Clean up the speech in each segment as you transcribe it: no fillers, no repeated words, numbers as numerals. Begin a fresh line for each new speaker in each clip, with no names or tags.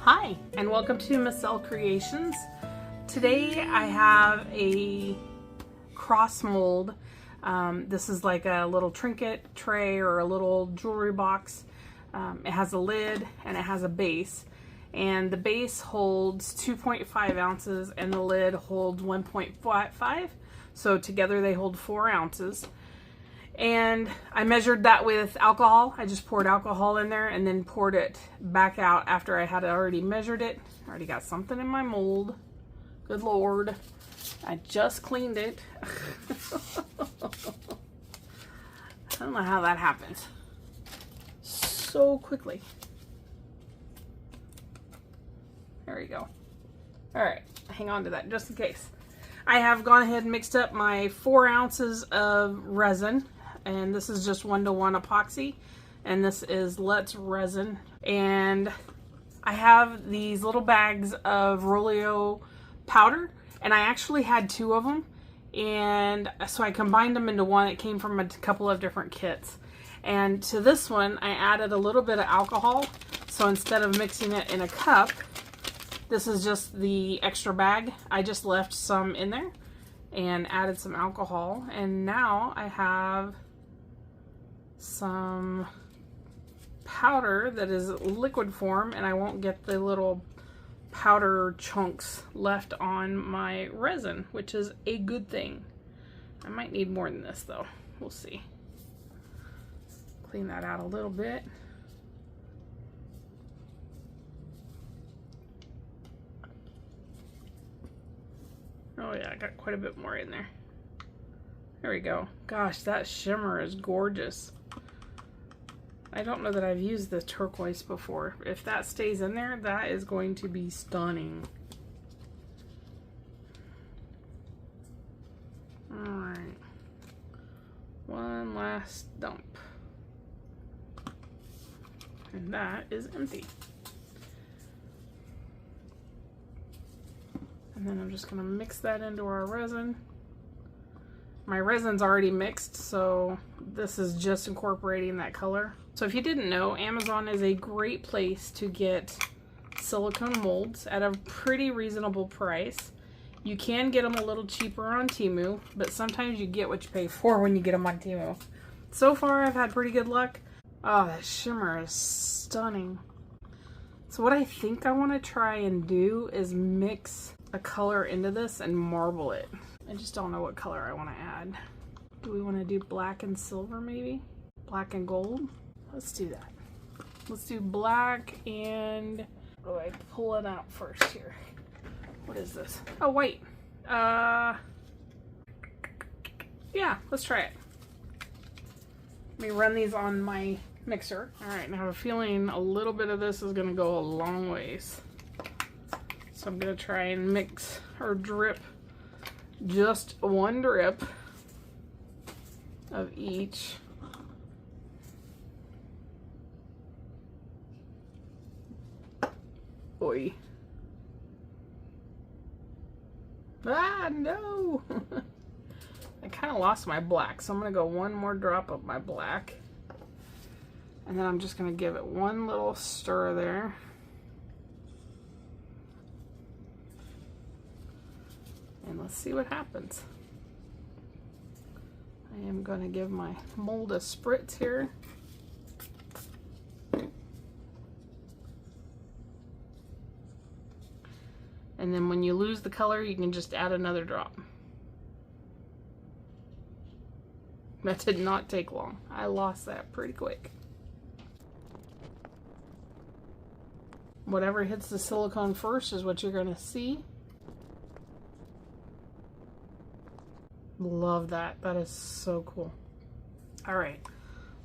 Hi, and welcome to Massell Creations. Today I have a cross mold. This is like a little trinket tray or a little jewelry box. It has a lid and it has a base. And the base holds 2.5 ounces and the lid holds 1.5. So together they hold 4 ounces. And I measured that with alcohol. I just poured alcohol in there and then poured it back out after I had already measured it. I already got something in my mold. Good Lord. I just cleaned it. I don't know how that happens so quickly. There we go. All right, hang on to that just in case. I have gone ahead and mixed up my 4 ounces of resin. And this is just 1-to-1 epoxy, and this is Let's Resin. And I have these little bags of Rolio powder, and I actually had 2 of them, and so I combined them into one. It came from a couple of different kits. And to this one, I added a little bit of alcohol, so instead of mixing it in a cup, this is just the extra bag. I just left some in there and added some alcohol, and now I have some powder that is liquid form, and I won't get the little powder chunks left on my resin, which is a good thing. I might need more than this though. We'll see. Clean that out a little bit. Oh yeah, I got quite a bit more in there. There we go. Gosh, that shimmer is gorgeous. I don't know that I've used the turquoise before. If that stays in there, that is going to be stunning. Alright. One last dump. And that is empty. And then I'm just going to mix that into our resin. My resin's already mixed, so this is just incorporating that color. So if you didn't know, Amazon is a great place to get silicone molds at a pretty reasonable price. You can get them a little cheaper on Temu, but sometimes you get what you pay for when you get them on Temu. So far, I've had pretty good luck. Oh, that shimmer is stunning. So what I think I want to try and do is mix a color into this and marble it. I just don't know what color I want to add. Do we want to do black and silver maybe? Black and gold? Let's do that. Let's do black and... Oh, I pull it out first here. What is this? Oh, white. Yeah, let's try it. Let me run these on my mixer. All right, now I have a feeling a little bit of this is going to go a long ways. So I'm going to try and mix or drip just one drip of each. Boy. Ah, no! I kind of lost my black, so I'm going to go one more drop of my black. And then I'm just going to give it one little stir there. And let's see what happens. I am going to give my mold a spritz here. And then when you lose the color, you can just add another drop. That did not take long. I lost that pretty quick. Whatever hits the silicone first is what you're going to see. Love that. That is so cool. All right,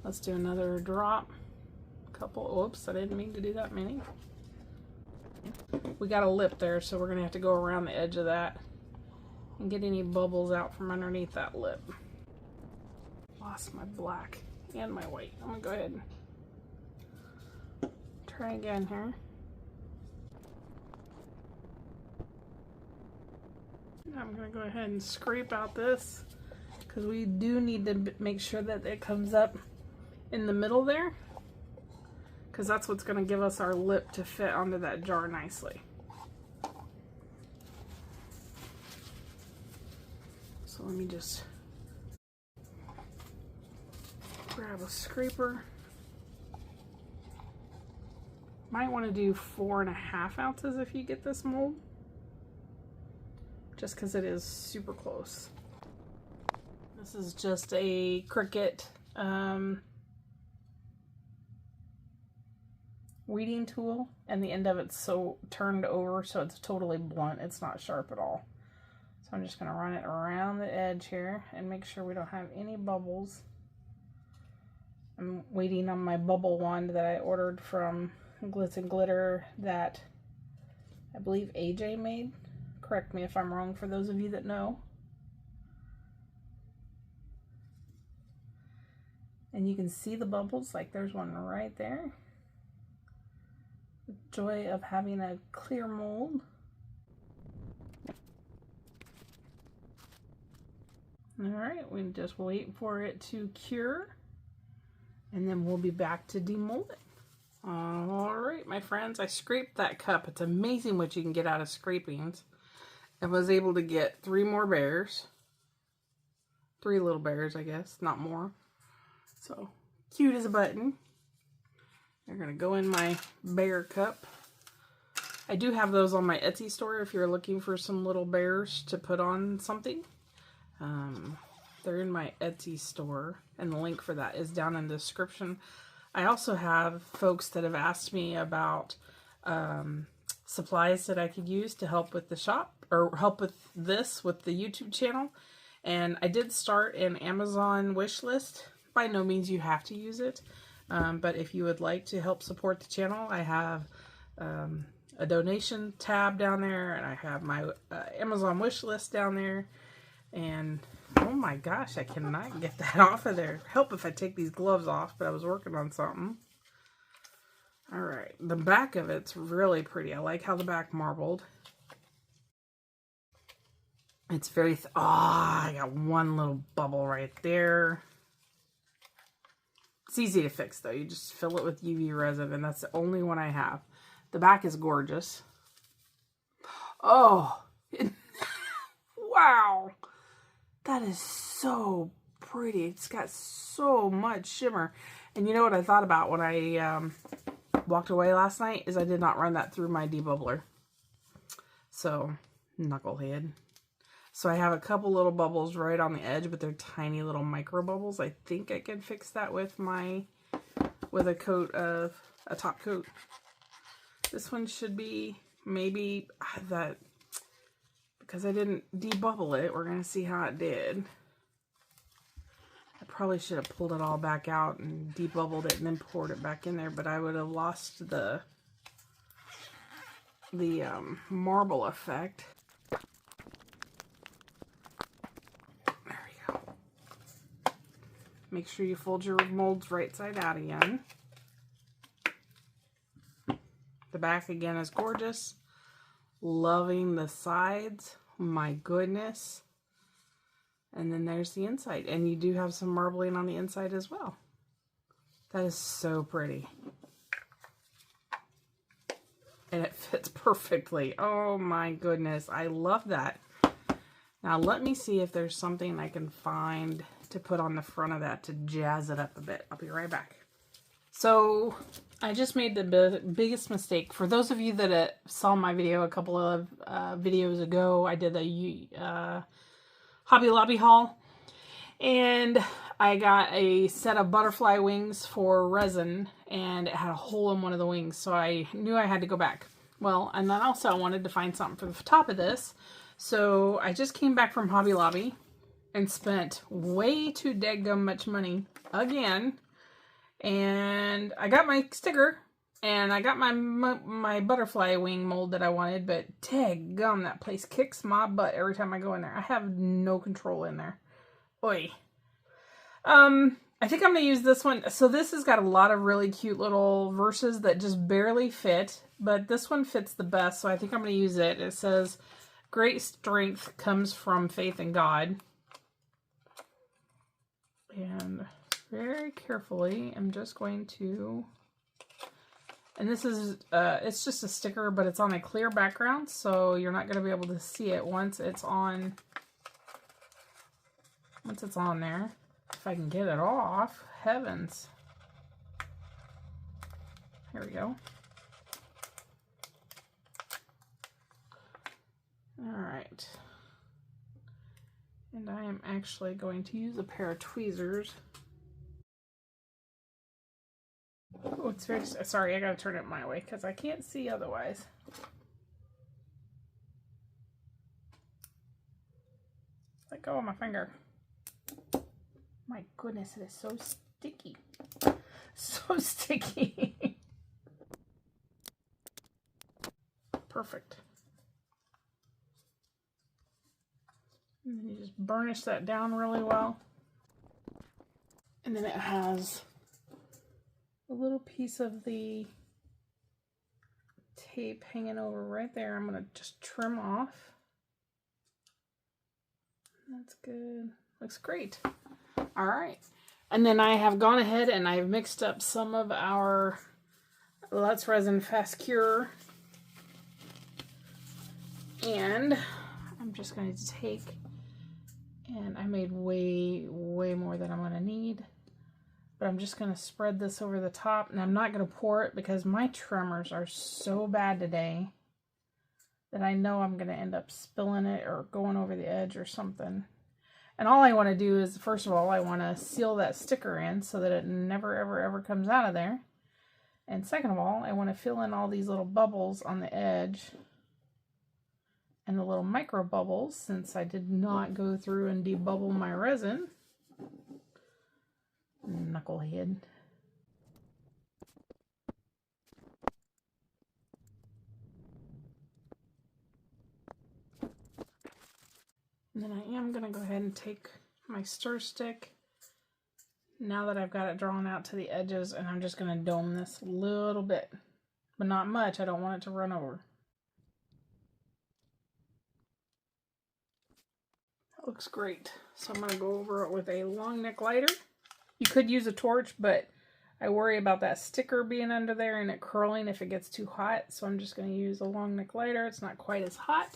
let's do another drop. Couple. Oops, I didn't mean to do that many. We got a lip there, so we're gonna have to go around the edge of that and get any bubbles out from underneath that lip. Lost my black and my white. I'm gonna go ahead and try again here. I'm going to go ahead and scrape out this because we do need to make sure that it comes up in the middle there. because that's what's going to give us our lip to fit onto that jar nicely. So let me just grab a scraper. Might want to do 4.5 ounces if you get this mold, just because it is super close. This is just a Cricut weeding tool, and the end of it's so turned over so it's totally blunt. It's not sharp at all. So I'm just going to run it around the edge here and make sure we don't have any bubbles. I'm waiting on my bubble wand that I ordered from Glitz and Glitter that I believe AJ made. Correct me if I'm wrong for those of you that know. And you can see the bubbles, like there's one right there. The joy of having a clear mold. Alright, we just wait for it to cure, and then we'll be back to demold it. Alright, my friends, I scraped that cup. It's amazing what you can get out of scrapings. I was able to get 3 more bears. 3 little bears, I guess, not more. So, cute as a button. They're going to go in my bear cup. I do have those on my Etsy store if you're looking for some little bears to put on something. They're in my Etsy store, and the link for that is down in the description. I also have folks that have asked me about supplies that I could use to help with the shop, or help with this, with the YouTube channel. And I did start an Amazon wish list. By no means you have to use it. But if you would like to help support the channel, I have a donation tab down there, and I have my Amazon wish list down there. And oh my gosh, I cannot get that off of there. Help if I take these gloves off, but I was working on something. Alright, the back of it's really pretty. I like how the back marbled. It's very, I got one little bubble right there. It's easy to fix though. You just fill it with UV resin, and that's the only one I have. The back is gorgeous. Oh, wow. That is so pretty. It's got so much shimmer. And you know what I thought about when I walked away last night is I did not run that through my debubbler. So, knucklehead. So I have a couple little bubbles right on the edge, but they're tiny little micro bubbles. I think I can fix that with a coat of, a top coat. This one should be maybe that, because I didn't debubble it, we're going to see how it did. I probably should have pulled it all back out and debubbled it and then poured it back in there, but I would have lost the marble effect. There we go. Make sure you fold your molds right side out again. The back again is gorgeous. Loving the sides. My goodness. And then there's the inside. And you do have some marbling on the inside as well. That is so pretty. And it fits perfectly. Oh my goodness. I love that. Now let me see if there's something I can find to put on the front of that to jazz it up a bit. I'll be right back. So I just made the biggest mistake. For those of you that saw my video a couple of videos ago, I did a Hobby Lobby haul, and I got a set of butterfly wings for resin, and it had a hole in one of the wings, so I knew I had to go back. Well, and then also I wanted to find something for the top of this, so I just came back from Hobby Lobby and spent way too daggum much money again. And I got my sticker, and I got my butterfly wing mold that I wanted, but daggum, that place kicks my butt every time I go in there. I have no control in there. Oi. I think I'm going to use this one. So this has got a lot of really cute little verses that just barely fit, but this one fits the best, so I think I'm going to use it. It says, "Great strength comes from faith in God." And very carefully, I'm just going to And this is, it's just a sticker, but it's on a clear background, so you're not going to be able to see it once it's on there. If I can get it off, heavens. Here we go. All right. And I am actually going to use a pair of tweezers. Oh, it's very, sorry, I gotta turn it my way because I can't see otherwise. Let go of my finger. My goodness, it is so sticky. So sticky. Perfect. And then you just burnish that down really well. And then it has a little piece of the tape hanging over right there. I'm going to just trim off. That's good. Looks great. All right. And then I have gone ahead and I've mixed up some of our Let's Resin Fast Cure. And I'm just going to take, and I made way more than I'm going to need. But I'm just going to spread this over the top, and I'm not going to pour it because my tremors are so bad today that I know I'm going to end up spilling it or going over the edge or something. And all I want to do is, first of all, I want to seal that sticker in so that it never ever comes out of there. And second of all, I want to fill in all these little bubbles on the edge and the little micro bubbles, since I did not go through and debubble my resin. Knucklehead. And then I am going to go ahead and take my stir stick, now that I've got it drawn out to the edges, and I'm just going to dome this a little bit, but not much. I don't want it to run over. That looks great. So I'm going to go over it with a long neck lighter. You could use a torch, but I worry about that sticker being under there and it curling if it gets too hot. So I'm just going to use a long neck lighter. It's not quite as hot.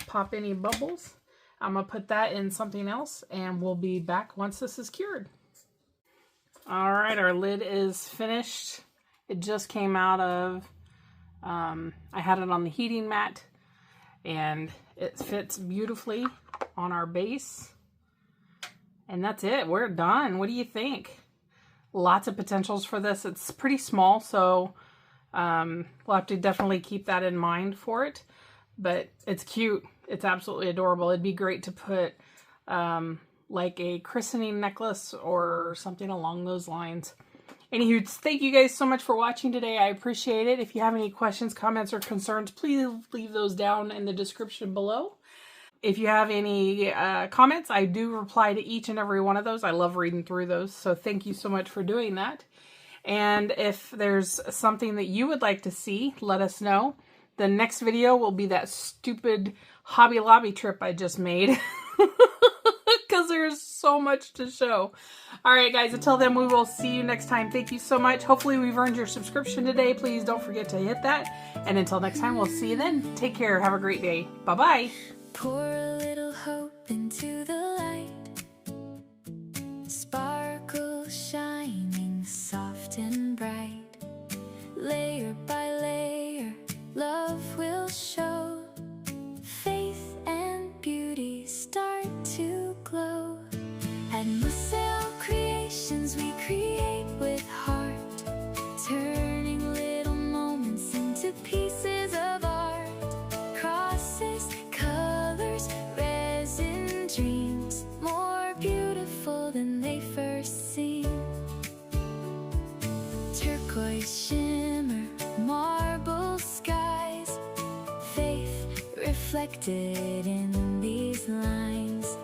Pop any bubbles. I'm going to put that in something else and we'll be back once this is cured. All right, our lid is finished. It just came out of, I had it on the heating mat and it fits beautifully on our base. And that's it. We're done. What do you think? Lots of potentials for this. It's pretty small, so we'll have to definitely keep that in mind for it. But it's cute. It's absolutely adorable. It'd be great to put like a christening necklace or something along those lines. Anywho, thank you guys so much for watching today. I appreciate it. If you have any questions, comments, or concerns, please leave those down in the description below. If you have any comments, I do reply to each and every one of those. I love reading through those, so thank you so much for doing that. And if there's something that you would like to see, let us know. The next video will be that stupid Hobby Lobby trip I just made. Because there's so much to show. Alright guys, until then, we will see you next time. Thank you so much. Hopefully we've earned your subscription today. Please don't forget to hit that. And until next time, we'll see you then. Take care. Have a great day. Bye-bye.
Pour a little hope into the light. Sparkle shining soft and bright. Layer by layer, love will show. Faith and beauty start to glow. At Massell Creations we create with heart, turning little moments into pieces of art. Crosses, colors, resin dreams, more beautiful than they first seem. Turquoise shimmer, marble skies, faith reflected in these lines.